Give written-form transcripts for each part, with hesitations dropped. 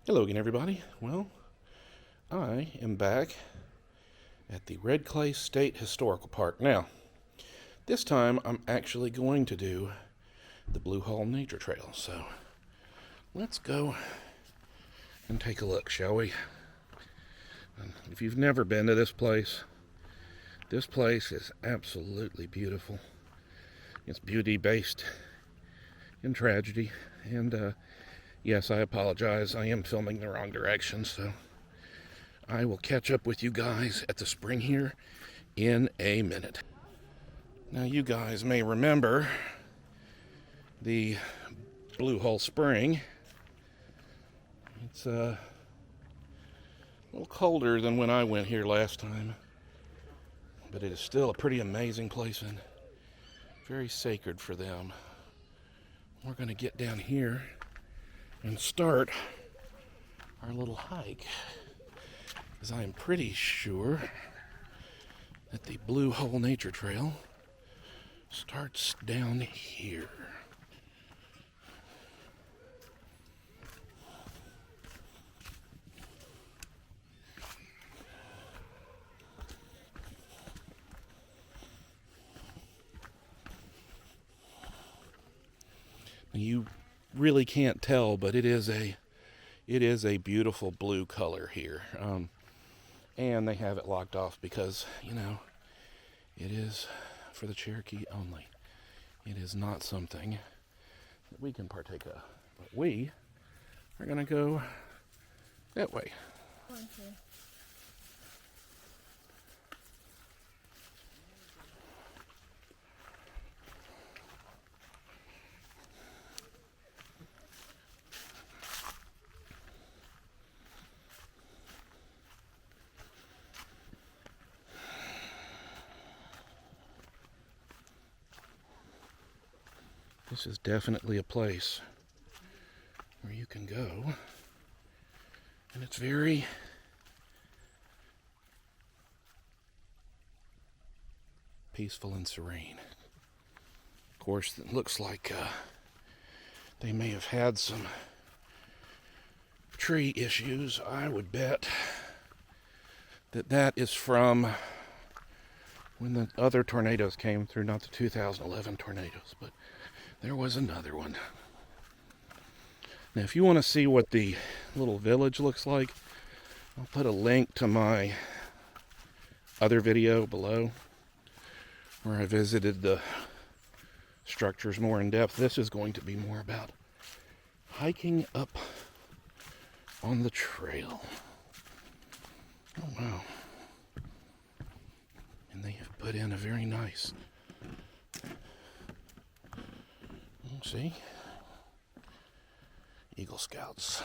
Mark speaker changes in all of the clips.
Speaker 1: Hello again, everybody. Well, I am back at the Red Clay State Historical Park. Now, this time I'm actually going to do the Blue Hole Nature Trail. So, let's go and take a look, shall we? If you've never been to this place is absolutely beautiful. It's beauty based in tragedy. And yes, I apologize. I am filming the wrong direction, so I will catch up with you guys at the spring here in a minute. Now, you guys may remember the Blue Hole Spring. It's a little colder than when I went here last time, but it is still a pretty amazing place and very sacred for them. We're going to get down here and start our little hike, because I am pretty sure that the Blue Hole Nature Trail starts down here. You really can't tell, but it is a beautiful blue color here. And they have it locked off because, it is for the Cherokee only. It is not something that we can partake of. But we are going to go that way.
Speaker 2: Okay.
Speaker 1: This is definitely a place where you can go, and it's very peaceful and serene. Of course, it looks like they may have had some tree issues. I would bet that is from when the other tornadoes came through, not the 2011 tornadoes, but there was another one. Now, if you want to see what the little village looks like, I'll put a link to my other video below where I visited the structures more in depth. This is going to be more about hiking up on the trail. Oh, wow. And they have put in a very nice, see? Eagle Scouts.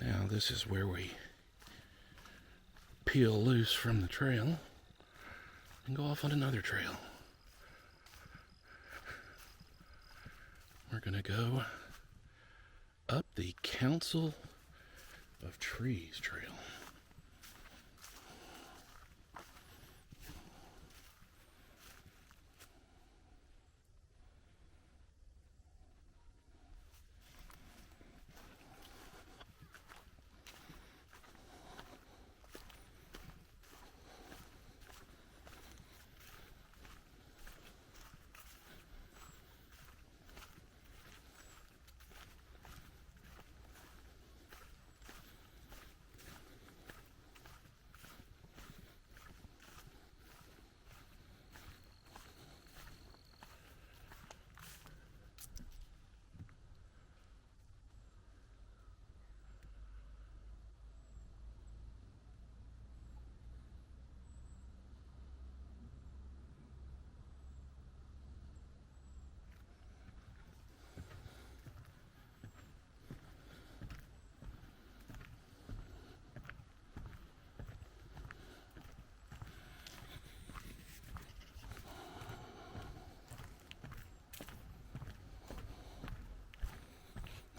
Speaker 1: Now, this is where we peel loose from the trail and go off on another trail. We're going to go up the Council of Trees trail.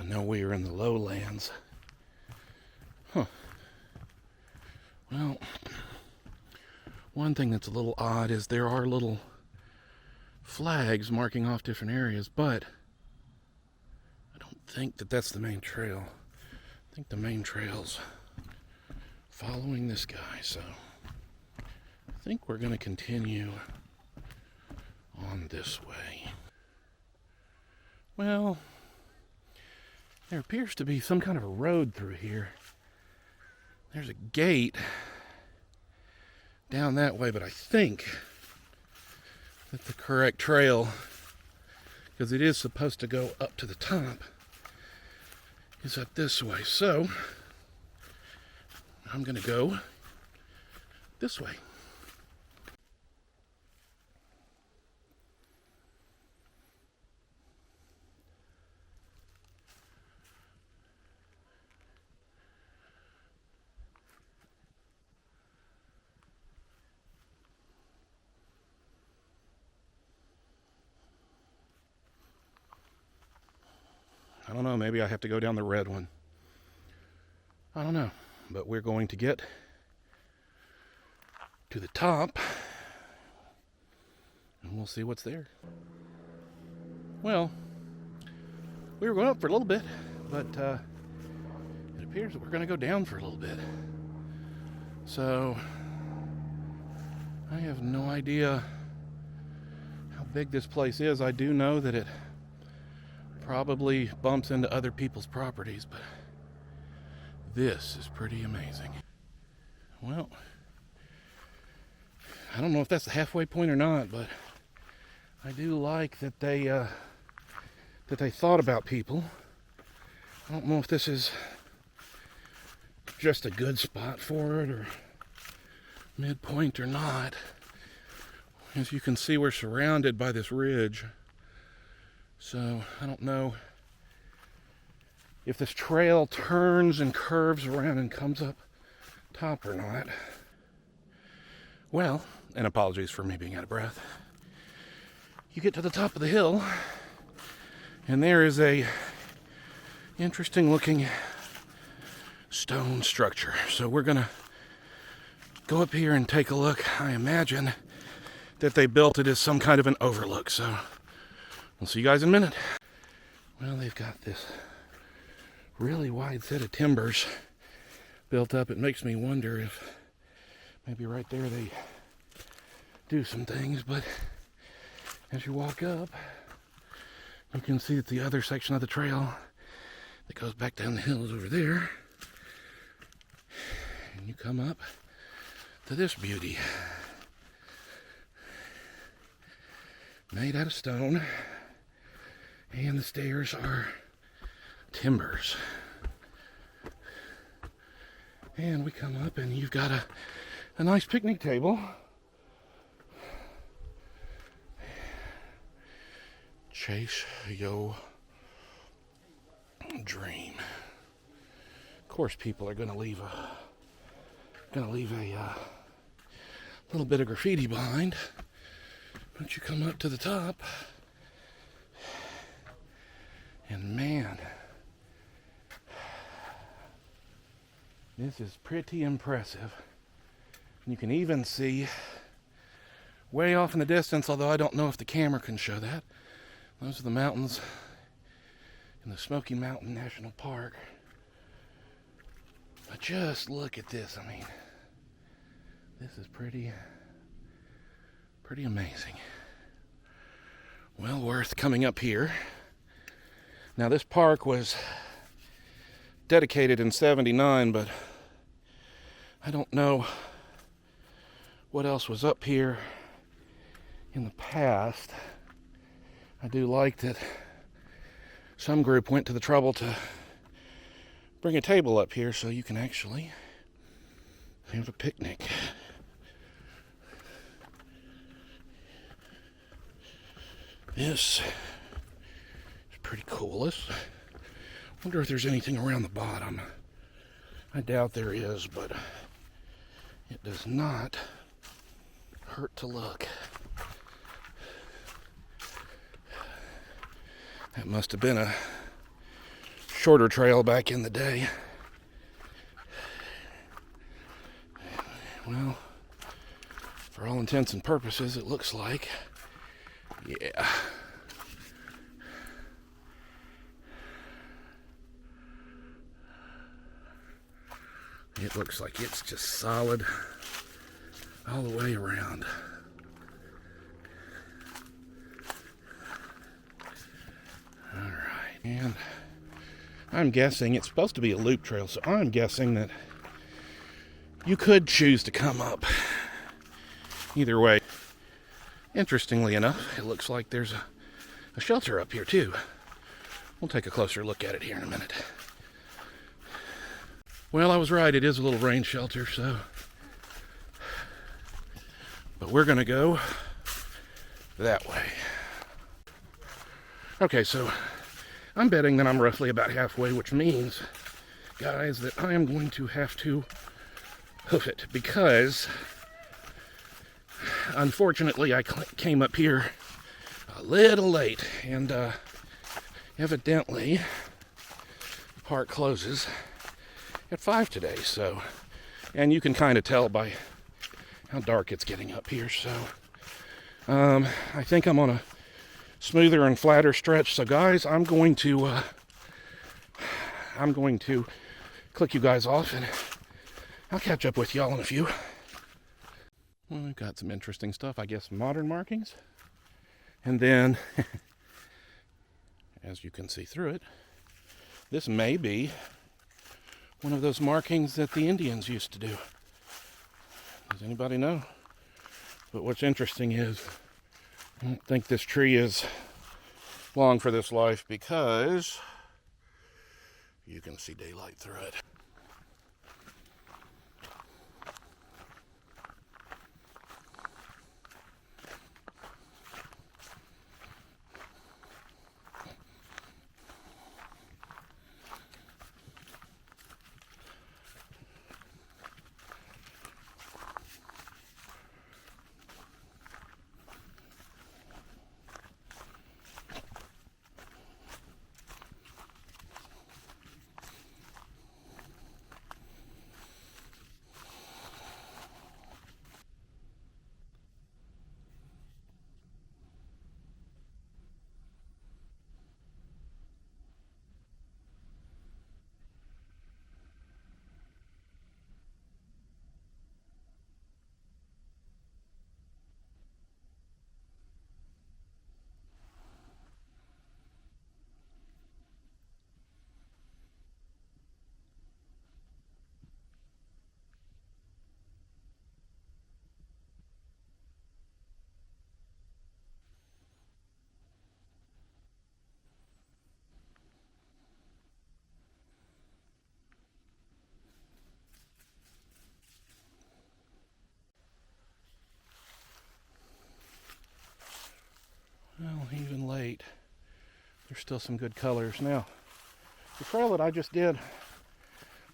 Speaker 1: I know we are in the lowlands. Huh. Well, one thing that's a little odd is there are little flags marking off different areas, but I don't think that that's the main trail. I think the main trail's following this guy, so I think we're going to continue on this way. Well, there appears to be some kind of a road through here. There's a gate down that way, but I think that the correct trail, because it is supposed to go up to the top, is up this way. So I'm going to go this way. I don't know, maybe I have to go down the red one. I don't know, but we're going to get to the top and we'll see what's there. Well, we were going up for a little bit, but it appears that we're going to go down for a little bit. So I have no idea how big this place is. I do know that it probably bumps into other people's properties, but this is pretty amazing. Well, I don't know if that's the halfway point or not, but I do like that they thought about people. I don't know if this is just a good spot for it or midpoint or not. As you can see, we're surrounded by this ridge. So I don't know if this trail turns and curves around and comes up top or not. Well, and apologies for me being out of breath. You get to the top of the hill, and there is a interesting looking stone structure. So we're gonna go up here and take a look. I imagine that they built it as some kind of an overlook. So we'll see you guys in a minute. Well, they've got this really wide set of timbers built up. It makes me wonder if maybe right there they do some things, but as you walk up, you can see that the other section of the trail that goes back down the hill is over there. And you come up to this beauty. Made out of stone, and the stairs are timbers. And we come up and you've got a nice picnic table. Chase your dream. Of course, people are gonna leave a little bit of graffiti behind. But you come up to the top, and man, this is pretty impressive. You can even see way off in the distance, although I don't know if the camera can show that. Those are the mountains in the Smoky Mountain National Park. But just look at this. I mean, this is pretty amazing. Well worth coming up here. Now this park was dedicated in '79, but I don't know what else was up here in the past. I do like that some group went to the trouble to bring a table up here so you can actually have a picnic. This is pretty cool. Wonder if there's anything around the bottom. I doubt there is, but it does not hurt to look. That must have been a shorter trail back in the day. Well, for all intents and purposes, it looks like, yeah. It looks like it's just solid all the way around. All right, and I'm guessing it's supposed to be a loop trail, so I'm guessing that you could choose to come up either way. Interestingly enough, it looks like there's a shelter up here too. We'll take a closer look at it here in a minute. Well, I was right, it is a little rain shelter, so. But we're gonna go that way. Okay, so I'm betting that I'm roughly about halfway, which means, guys, that I am going to have to hoof it, because unfortunately I came up here a little late, and evidently the park closes at 5 today, so, and you can kind of tell by how dark it's getting up here, so I think I'm on a smoother and flatter stretch. So guys, I'm going to click you guys off, and I'll catch up with y'all in a few. Well, we've got some interesting stuff, I guess, modern markings, and then as you can see through it, this may be one of those markings that the Indians used to do. Does anybody know? But what's interesting is, I don't think this tree is long for this life, because you can see daylight through it. Well, even late, there's still some good colors. Now, the trail that I just did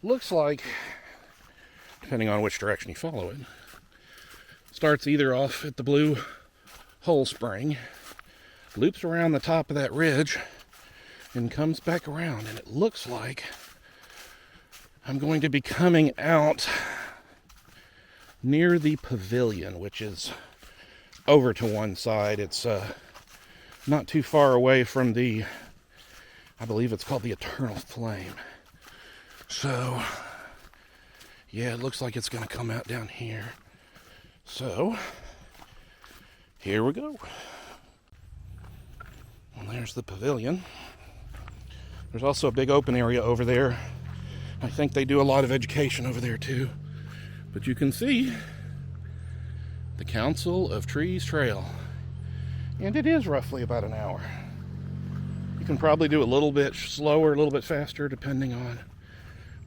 Speaker 1: looks like, depending on which direction you follow it, starts either off at the Blue Hole Spring, loops around the top of that ridge, and comes back around. And it looks like I'm going to be coming out near the pavilion, which is over to one side. It's not too far away from the, I believe it's called the Eternal Flame. So, yeah, it looks like it's going to come out down here. So, here we go. Well, there's the pavilion. There's also a big open area over there. I think they do a lot of education over there too. But you can see the Council of Trees Trail. And it is roughly about an hour. You can probably do it a little bit slower, a little bit faster, depending on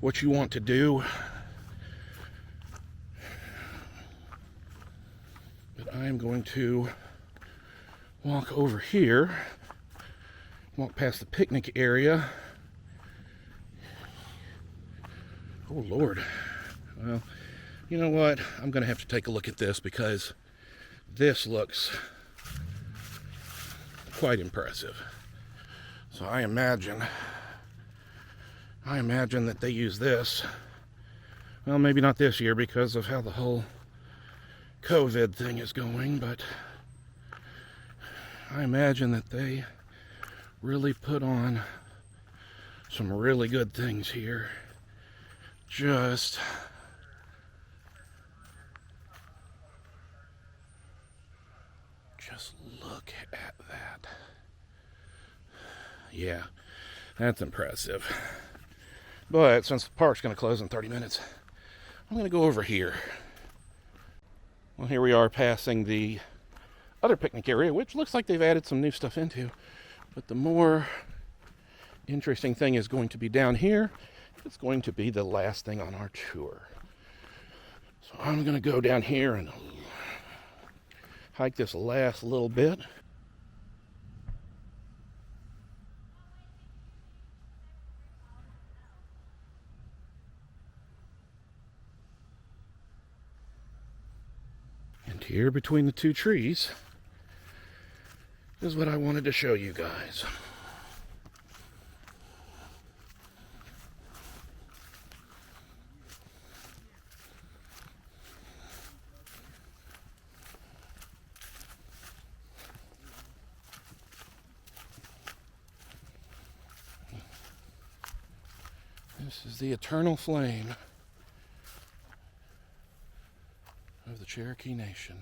Speaker 1: what you want to do. But I am going to walk over here, walk past the picnic area. Oh, Lord. Well, you know what? I'm going to have to take a look at this, because this looks quite impressive. So I imagine I imagine that they use this. Well, maybe not this year because of how the whole COVID thing is going, but I imagine that they really put on some really good things here. Just look at that. Yeah, that's impressive. But since the park's going to close in 30 minutes, I'm going to go over here. Well, here we are passing the other picnic area, which looks like they've added some new stuff into. But the more interesting thing is going to be down here. It's going to be the last thing on our tour. So I'm going to go down here and hike this last little bit. And here between the two trees is what I wanted to show you guys. This is the eternal flame of the Cherokee Nation.